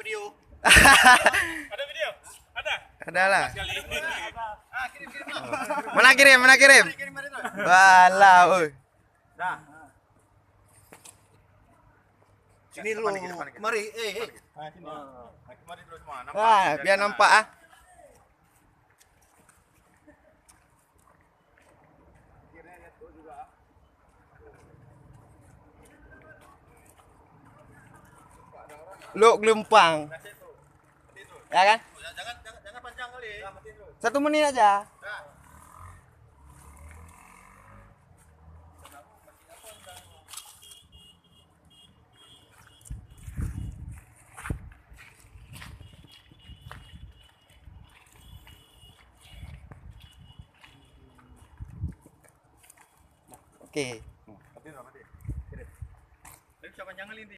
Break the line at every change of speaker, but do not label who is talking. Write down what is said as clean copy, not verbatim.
video.
Ada video? Ada?
Ada lah.
Sekali.
Kirim.
Mana kirim? Mana kirim?
Kirim hari tu.
Walah, oi.
Dah. Sini dulu. Mari. Sini. Mari dulu semua.
Ah, biar nampak ah. Luk gelempang. Ya kan?
Jangan panjang kali.
1 menit aja. Oke.
Mati. Kirim. Tapi siapa panjang kali ini?